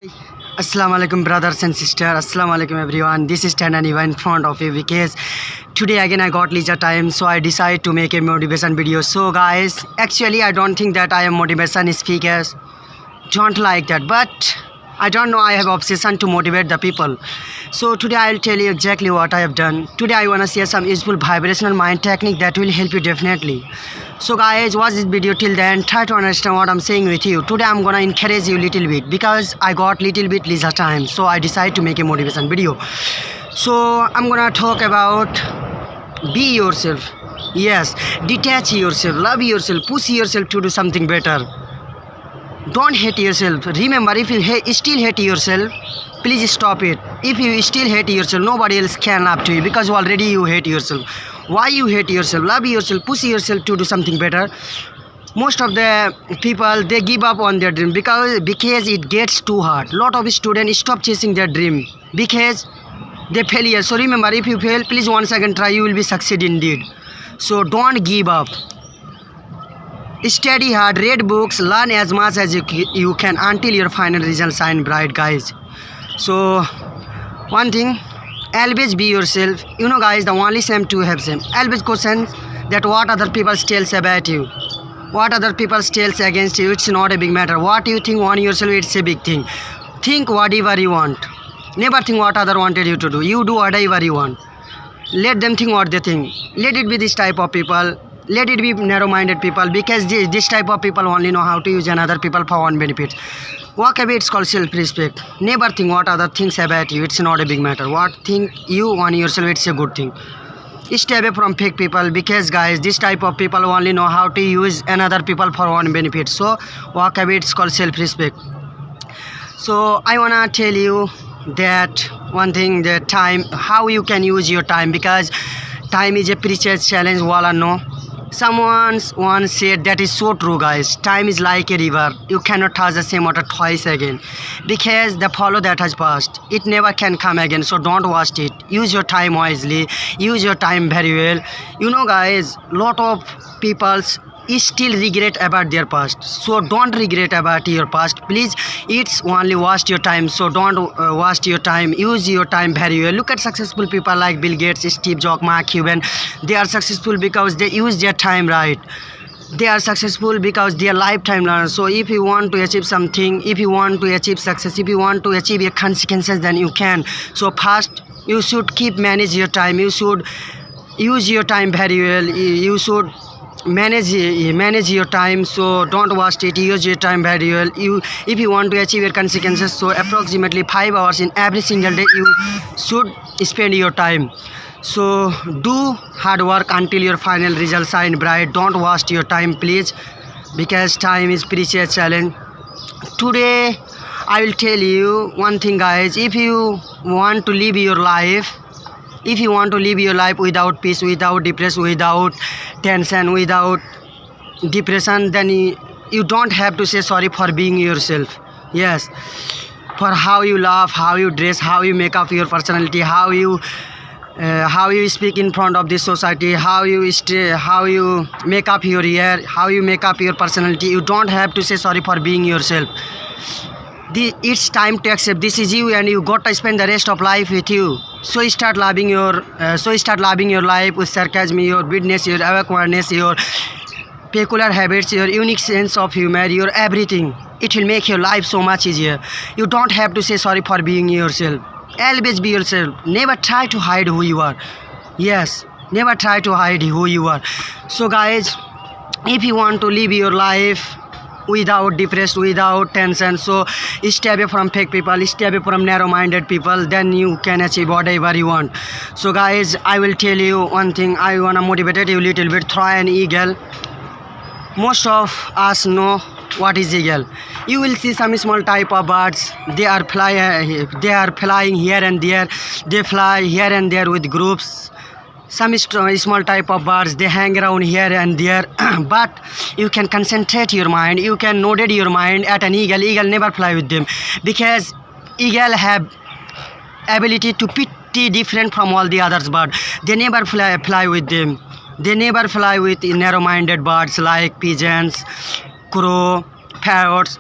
Assalamu alaikum brothers and sisters. Assalamu alaikum everyone. This is Tananiva in front of you because today again I got leisure time, so I decided to make a motivation video. So guys, actually I don't think that I am motivation speaker. Don't like that, but I don't know, I have obsession to motivate the people. So today I'll tell you exactly what I have done. Today I wanna share some useful vibrational mind technique that will help you definitely. So guys, watch this video till then. Try to understand what I'm saying with you. Today I'm gonna encourage you little bit because I got little bit leisure time. So I decided to make a motivation video. So I'm gonna talk about be yourself. Yes, detach yourself, love yourself, push yourself to do something better. Don't hate yourself. Remember, if you still hate yourself, please stop it. If you still hate yourself, nobody else can love to you because already you hate yourself. Why you hate yourself? Love yourself, push yourself to do something better. Most of the people, they give up on their dream because it gets too hard. Lot of students stop chasing their dream because they fail. So remember, if you fail, please once again try, you will be succeed indeed. So don't give up. Study hard, read books, learn as much as you can until your final result shine bright, guys. So one thing, always be yourself. You know guys, the only same to have same. Always question that what other people tells about you. What other people tells against you, it's not a big matter. What you think on yourself, it's a big thing. Think whatever you want. Never think what other wanted you to do. You do whatever you want. Let them think what they think. Let it be this type of people. Let it be narrow-minded people because this type of people only know how to use another people for one benefit. Walk away, it's called self-respect. Never think what other thinks about you, it's not a big matter. What think you on yourself, it's a good thing. Stay away from fake people because guys, this type of people only know how to use another people for one benefit. So walk away, it's called self-respect. So I wanna tell you that one thing, that time, how you can use your time, because time is a precious challenge, wala no. Someone once said that is so true, guys. Time is like a river. You cannot touch the same water twice again because the follow that has passed, it never can come again. So don't waste it. Use your time wisely. Use your time very well. You know guys, lot of people still regret about their past. So don't regret about your past, please. It's only waste your time. So don't waste your time. Use your time very well. Look at successful people like Bill Gates, Steve Jobs, Mark Cuban. They are successful because they use their time right. They are successful because they are lifetime learners. So if you want to achieve something, if you want to achieve success, if you want to achieve your consequences, then you can. So first you should keep manage your time. You should use your time very well. You should manage your time. So don't waste it. Use your time very well. If you want to achieve your consequences, so approximately 5 hours in every single day you should spend your time. So do hard work until your final result shine bright. Don't waste your time, please, because time is precious challenge. Today I will tell you one thing, guys. If you want to live your life, if you want to live your life without peace, without depression, without tension, without depression, then you don't have to say sorry for being yourself. Yes, for how you laugh, how you dress, how you make up your personality, how you speak in front of this society, how you make up your hair, how you make up your personality. You don't have to say sorry for being yourself. It's time to accept this is you and you got to spend the rest of life with you. So start loving your life with sarcasm, your weirdness, your awkwardness, your peculiar habits, your unique sense of humor, your everything. It will make your life so much easier. You don't have to say sorry for being yourself. Always be yourself. Never try to hide who you are. Yes, never try to hide who you are. So guys, if you want to live your life without depressed, without tension, so stay away from fake people, stay away from narrow-minded people, then you can achieve whatever you want. So guys, I will tell you one thing. I wanna motivate you a little bit. Try an eagle. Most of us know what is eagle. You will see some small type of birds. They are flying here and there. They fly here and there with groups. Some small type of birds, they hang around here and there. But you can concentrate your mind, you can nodate your mind at an eagle. Eagle never fly with them because eagle have ability to pretty different from all the others birds. They never fly with them. They never fly with narrow-minded birds like pigeons, crow, parrots.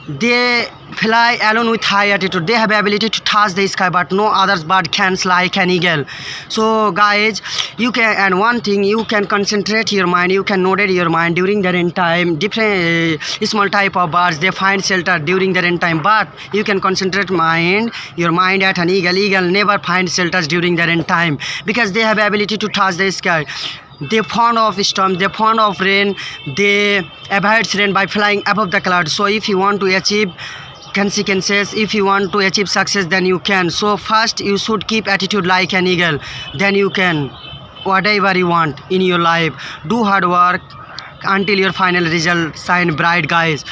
they fly alone with high altitude. They have ability to touch the sky, but no other bird can fly like an eagle. So guys, you can, and one thing, you can concentrate your mind, you can note your mind during the rain time. Different small type of birds, they find shelter during the rain time, but you can concentrate your mind at an eagle. Eagle never find shelters during the rain time because they have ability to touch the sky. They fond of storm, they fond of rain, they avoid rain by flying above the clouds. So if you want to achieve consequences, if you want to achieve success, then you can. So first you should keep attitude like an eagle, then you can whatever you want in your life. Do hard work until your final result shine bright, guys.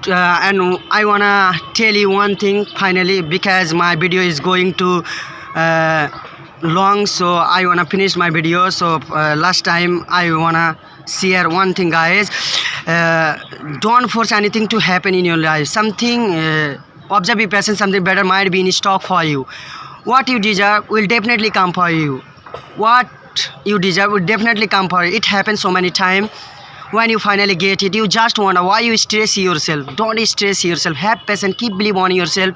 And I wanna tell you one thing finally, because my video is going to long, so I wanna finish my video. So last time I wanna share one thing, guys. Don't force anything to happen in your life. Something observe, be patient, something better might be in stock for you. What you deserve will definitely come for you. What you deserve will definitely come for you. It happens so many times. When you finally get it, you just wonder why you stress yourself. Don't stress yourself. Have patience. Keep believe on yourself.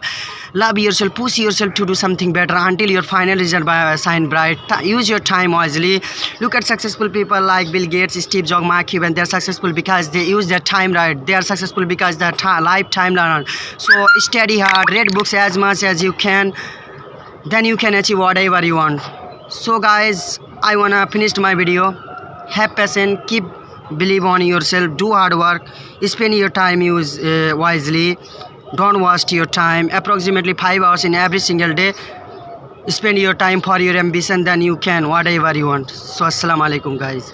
Love yourself. Push yourself to do something better until your final result shine bright. Use your time wisely. Look at successful people like Bill Gates, Steve Jobs, Mark Cuban. They're successful because they use their time right. They are successful because their lifetime learner. So study hard. Read books as much as you can. Then you can achieve whatever you want. So guys, I wanna finish my video. Have patience. Keep believe on yourself, do hard work, spend your time wisely, don't waste your time. Approximately 5 hours in every single day, spend your time for your ambition, then you can whatever you want. So assalamu alaikum, guys.